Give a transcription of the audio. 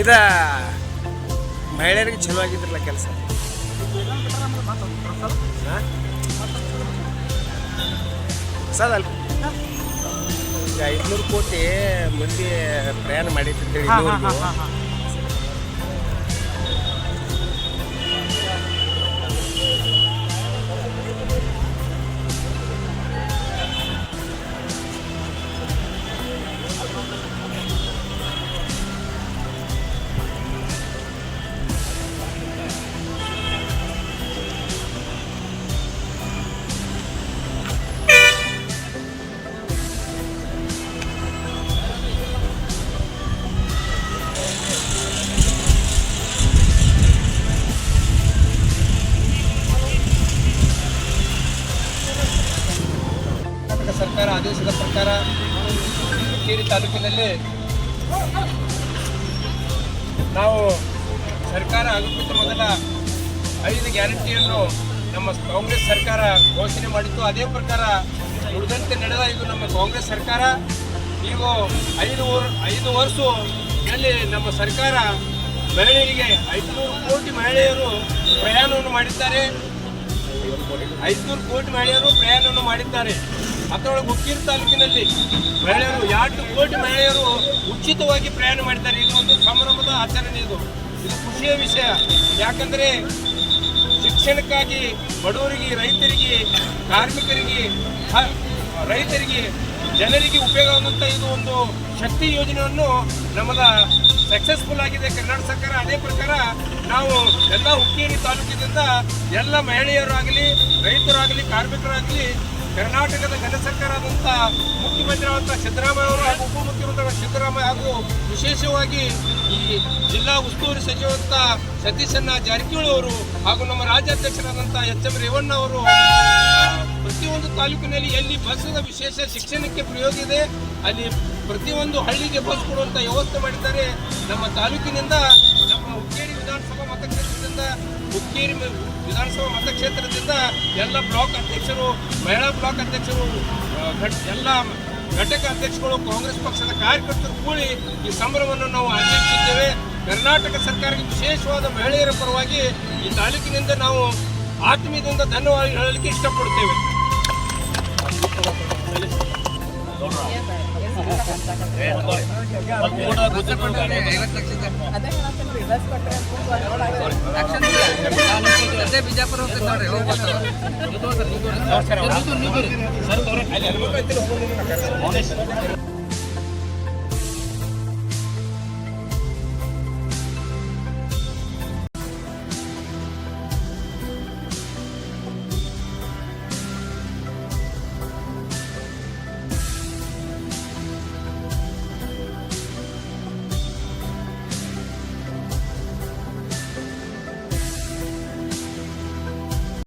ಇದ ಮಹಿಳೆಯರಿಗೆ ಚಲೋ ಆಗಿದ್ರಲ್ಲ ಕೆಲಸ. ಸದಲ್ರಿ ಈಗ 500 ಕೋಟಿ ಮಂದಿ ಪ್ರಯಾಣ ಮಾಡಿಟ್ಟಿದ್ದೇವೆ ಇಲ್ಲಿವರೆಗೂ. ಸರ್ಕಾರ ಆದೇಶದ ಪ್ರಕಾರ ಹುಕ್ಕೇರಿ ತಾಲೂಕಿನಲ್ಲಿ ನಾವು ಸರ್ಕಾರ ಆಗೋಕ್ಕಿಂತ ಮೊದಲ 5 ಗ್ಯಾರಂಟಿಯನ್ನು ನಮ್ಮ ಕಾಂಗ್ರೆಸ್ ಸರ್ಕಾರ ಘೋಷಣೆ ಮಾಡಿತ್ತು. ಅದೇ ಪ್ರಕಾರ ನುಡಿದಂತೆ ನಡೆದ ಇದು ನಮ್ಮ ಕಾಂಗ್ರೆಸ್ ಸರ್ಕಾರ. ಈಗ 5 ವರ್ಷದಲ್ಲಿ ನಮ್ಮ ಸರ್ಕಾರ ಮಹಿಳೆಯರಿಗೆ 500 ಕೋಟಿ ಮಹಿಳೆಯರು ಪ್ರಯಾಣವನ್ನು ಮಾಡಿದ್ದಾರೆ. 500 ಕೋಟಿ ಮಹಿಳೆಯರು ಪ್ರಯಾಣವನ್ನು ಮಾಡಿದ್ದಾರೆ. ಅದರೊಳಗೆ ಹುಕ್ಕೇರಿ ತಾಲೂಕಿನಲ್ಲಿ ಮಹಿಳೆಯರು 2 ಕೋಟಿ ಮಹಿಳೆಯರು ಉಚಿತವಾಗಿ ಪ್ರಯಾಣ ಮಾಡಿದ್ದಾರೆ. ಇದು ಒಂದು ಸಂಭ್ರಮದ ಆಚರಣೆ. ಇದು ಖುಷಿಯ ವಿಷಯ. ಯಾಕಂದರೆ ಶಿಕ್ಷಣಕ್ಕಾಗಿ ಬಡವರಿಗೆ, ರೈತರಿಗೆ, ಕಾರ್ಮಿಕರಿಗೆ, ರೈತರಿಗೆ, ಜನರಿಗೆ ಉಪಯೋಗವಾಗುವಂಥ ಇದು ಒಂದು ಶಕ್ತಿ ಯೋಜನೆಯನ್ನು ನಮ್ಮದ ಸಕ್ಸಸ್ಫುಲ್ ಆಗಿದೆ ಕರ್ನಾಟಕ ಸರ್ಕಾರ. ಅದೇ ಪ್ರಕಾರ ನಾವು ಎಲ್ಲ ಹುಕ್ಕೇರಿ ತಾಲೂಕಿನಿಂದ ಎಲ್ಲ ಮಹಿಳೆಯರಾಗಲಿ, ರೈತರಾಗಲಿ, ಕಾರ್ಮಿಕರಾಗಲಿ ಕರ್ನಾಟಕದ ಘನ ಸರ್ಕಾರ ಆದಂಥ ಮುಖ್ಯಮಂತ್ರಿ ಆದಂಥ ಸಿದ್ದರಾಮಯ್ಯ ಅವರು ಹಾಗೂ ಉಪಮುಖ್ಯಮಂತ್ರಿ ಸಿದ್ದರಾಮಯ್ಯ ಹಾಗೂ ವಿಶೇಷವಾಗಿ ಈ ಜಿಲ್ಲಾ ಉಸ್ತುವಾರಿ ಸಚಿವಂತ ಸತೀಶಣ್ಣ ಜಾರಕಿಹೊಳಿ ಅವರು ಹಾಗೂ ನಮ್ಮ ರಾಜ್ಯಾಧ್ಯಕ್ಷರಾದಂಥ ಎಚ್.ಎಂ. ರೇವಣ್ಣ ಅವರು ಪ್ರತಿಯೊಂದು ತಾಲೂಕಿನಲ್ಲಿ ಎಲ್ಲಿ ಬಸ್ನ ವಿಶೇಷ ಶಿಕ್ಷಣಕ್ಕೆ ಪ್ರಯೋಗ ಇದೆ ಅಲ್ಲಿ ಪ್ರತಿಯೊಂದು ಹಳ್ಳಿಗೆ ಬಸ್ ಕೊಡುವಂಥ ವ್ಯವಸ್ಥೆ ಮಾಡಿದ್ದಾರೆ. ನಮ್ಮ ತಾಲೂಕಿನಿಂದ ನಮ್ಮ ಹುಕ್ಕೇರಿ ವಿಧಾನಸಭಾ ಮತಕ್ಷೇತ್ರದಿಂದ ಎಲ್ಲ ಬ್ಲಾಕ್ ಅಧ್ಯಕ್ಷರು, ಮಹಿಳಾ ಬ್ಲಾಕ್ ಅಧ್ಯಕ್ಷರು, ಎಲ್ಲ ಘಟಕ ಅಧ್ಯಕ್ಷಗಳು, ಕಾಂಗ್ರೆಸ್ ಪಕ್ಷದ ಕಾರ್ಯಕರ್ತರು ಕೂಡಿ ಈ ಸಂಭ್ರಮವನ್ನು ನಾವು ಆಚರಿಸಿದ್ದೇವೆ. ಕರ್ನಾಟಕ ಸರ್ಕಾರಕ್ಕೆ ವಿಶೇಷವಾದ ಮಹಿಳೆಯರ ಪರವಾಗಿ ಈ ತಾಲೂಕಿನಿಂದ ನಾವು ಆತ್ಮೀಯದಿಂದ ಧನ್ಯವಾದ ಹೇಳಲಿಕ್ಕೆ ಇಷ್ಟಪಡ್ತೇವೆ. ಬಿಜಾಪುರ